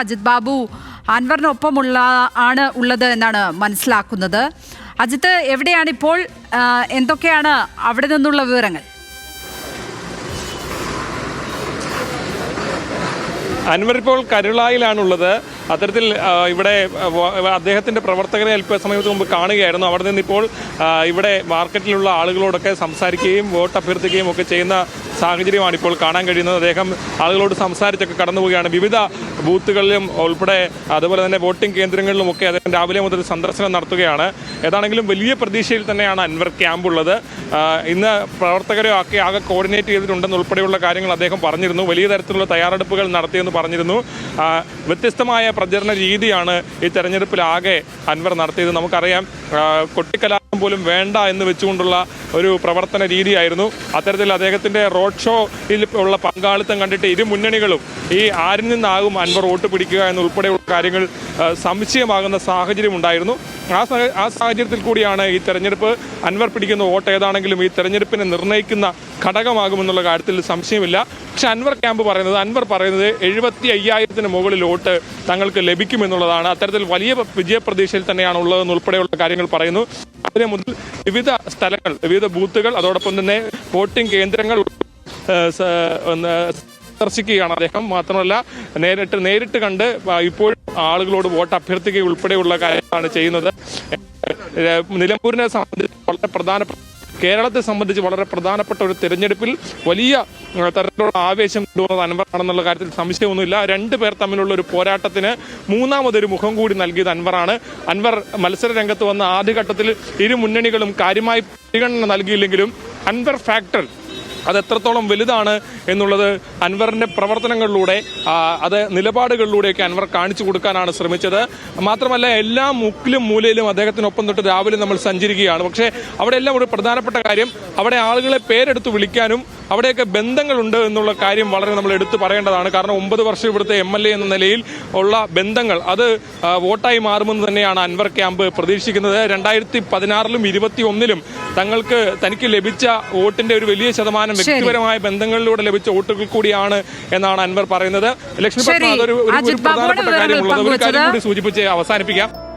അജിത് ബാബു അൻവറിനൊപ്പമുള്ള ഉള്ളത് എന്നാണ് മനസ്സിലാക്കുന്നത്. അജിത്ത്, എവിടെയാണിപ്പോൾ? എന്തൊക്കെയാണ് അവിടെ നിന്നുള്ള വിവരങ്ങൾ? അൻവർ ഇപ്പോൾ കരുളായിലാണുള്ളത്. അത്തരത്തിൽ ഇവിടെ അദ്ദേഹത്തിൻ്റെ പ്രവർത്തകരെ അല്പസമയത്ത് മുമ്പ് കാണുകയായിരുന്നു. അവിടെ നിന്നിപ്പോൾ ഇവിടെ മാർക്കറ്റിലുള്ള ആളുകളോടൊക്കെ സംസാരിക്കുകയും വോട്ട് അഭ്യർത്ഥിക്കുകയും ഒക്കെ ചെയ്യുന്ന സാഹചര്യമാണ് ഇപ്പോൾ കാണാൻ കഴിയുന്നത്. അദ്ദേഹം ആളുകളോട് സംസാരിച്ചൊക്കെ കടന്നു പോവുകയാണ്. വിവിധ ബൂത്തുകളിലും ഉൾപ്പെടെ അതുപോലെ തന്നെ വോട്ടിംഗ് കേന്ദ്രങ്ങളിലുമൊക്കെ അദ്ദേഹം രാവിലെ മുതൽ സന്ദർശനം നടത്തുകയാണ്. ഏതാണെങ്കിലും വലിയ പ്രതീക്ഷയിൽ തന്നെയാണ് അൻവർ ക്യാമ്പുള്ളത്. ഇന്ന് പ്രവർത്തകരെ ഒക്കെ ആകെ കോർഡിനേറ്റ് ചെയ്തിട്ടുണ്ടെന്ന് ഉൾപ്പെടെയുള്ള കാര്യങ്ങൾ അദ്ദേഹം പറഞ്ഞിരുന്നു. വലിയ തരത്തിലുള്ള തയ്യാറെടുപ്പുകൾ നടത്തിയെന്ന് പറഞ്ഞിരുന്നു. വ്യത്യസ്തമായ പ്രചരണ രീതിയാണ് ഈ തെരഞ്ഞെടുപ്പിലാകെ അൻവർ നടത്തിയത്. നമുക്കറിയാം, കൊട്ടിക്കലാശം പോലും വേണ്ട എന്ന് വെച്ചുകൊണ്ടുള്ള ഒരു പ്രവർത്തന രീതിയായിരുന്നു. അത്തരത്തിൽ അദ്ദേഹത്തിൻ്റെ റോഡ് ഷോയിൽ ഉള്ള പങ്കാളിത്തം കണ്ടിട്ട് ഇരു മുന്നണികളും ഈ ആരിൽ നിന്നാകും അൻവർ വോട്ട് പിടിക്കുക എന്നുൾപ്പെടെയുള്ള കാര്യങ്ങൾ സംശയമാകുന്ന സാഹചര്യം ഉണ്ടായിരുന്നു. ആ സാഹചര്യത്തിൽ കൂടിയാണ് ഈ തെരഞ്ഞെടുപ്പ് അൻവർ പിടിക്കുന്ന വോട്ട് ഏതാണെങ്കിലും ഈ തെരഞ്ഞെടുപ്പിനെ നിർണ്ണയിക്കുന്ന ഘടകമാകുമെന്നുള്ള കാര്യത്തിൽ സംശയമില്ല. പക്ഷെ അൻവർ പറയുന്നത് 75,000 മുകളിൽ വോട്ട് തങ്ങൾക്ക് ലഭിക്കുമെന്നുള്ളതാണ്. അത്തരത്തിൽ വലിയ വിജയപ്രതീക്ഷയിൽ തന്നെയാണ് ഉള്ളതെന്ന് ഉൾപ്പെടെയുള്ള കാര്യങ്ങൾ പറയുന്നു. അതിന് മുതൽ വിവിധ സ്ഥലങ്ങൾ, വിവിധ ബൂത്തുകൾ, അതോടൊപ്പം തന്നെ വോട്ടിംഗ് കേന്ദ്രങ്ങൾ സന്ദർശിക്കുകയാണ് അദ്ദേഹം. മാത്രമല്ല നേരിട്ട് കണ്ട് ഇപ്പോൾ ആളുകളോട് വോട്ട് അഭ്യർത്ഥിക്കുക ഉൾപ്പെടെയുള്ള കാര്യങ്ങളാണ് ചെയ്യുന്നത്. നിലമ്പൂരിനെ സംബന്ധിച്ച് കേരളത്തെ സംബന്ധിച്ച് വളരെ പ്രധാനപ്പെട്ട ഒരു തെരഞ്ഞെടുപ്പിൽ വലിയ തരത്തിലുള്ള ആവേശം കൊണ്ടുവന്നത് അൻവറാണെന്നുള്ള കാര്യത്തിൽ സംശയമൊന്നുമില്ല. രണ്ടുപേർ തമ്മിലുള്ള ഒരു പോരാട്ടത്തിന് മൂന്നാമതൊരു മുഖം കൂടി നൽകിയത് അൻവറാണ്. അൻവർ മത്സര രംഗത്ത് വന്ന ആദ്യഘട്ടത്തിൽ ഇരു മുന്നണികളും കാര്യമായി പരിഗണന നൽകിയില്ലെങ്കിലും അൻവർ ഫാക്ടർ അത് എത്രത്തോളം വലുതാണ് എന്നുള്ളത് അൻവറിൻ്റെ പ്രവർത്തനങ്ങളിലൂടെ, അത് നിലപാടുകളിലൂടെയൊക്കെ അൻവർ കാണിച്ചു കൊടുക്കാനാണ് ശ്രമിച്ചത്. മാത്രമല്ല, എല്ലാ മുക്കിലും മൂലയിലും അദ്ദേഹത്തിനൊപ്പം തൊട്ട് രാവിലെ നമ്മൾ സഞ്ചരിക്കുകയാണ്. പക്ഷേ അവിടെയെല്ലാം ഒരു പ്രധാനപ്പെട്ട കാര്യം, അവിടെ ആളുകളെ പേരെടുത്ത് വിളിക്കാനും അവിടെയൊക്കെ ബന്ധങ്ങളുണ്ട് എന്നുള്ള കാര്യം വളരെ നമ്മൾ എടുത്തു പറയേണ്ടതാണ്. കാരണം 9 വർഷം ഇവിടുത്തെ MLA എന്ന നിലയിൽ ഉള്ള ബന്ധങ്ങൾ അത് വോട്ടായി മാറുമെന്ന് തന്നെയാണ് അൻവർ ക്യാമ്പ് പ്രതീക്ഷിക്കുന്നത്. 2016-ലും 2021-ലും തനിക്ക് ലഭിച്ച വോട്ടിന്റെ ഒരു വലിയ ശതമാനം വ്യക്തിപരമായ ബന്ധങ്ങളിലൂടെ ലഭിച്ച വോട്ടുകൾ കൂടിയാണ് എന്നാണ് അൻവർ പറയുന്നത്. ലക്ഷ്മി, അതൊരു പ്രധാനപ്പെട്ട കാര്യമുള്ളത്. ഒരു കാര്യം കൂടി സൂചിപ്പിച്ച് അവസാനിപ്പിക്കാം.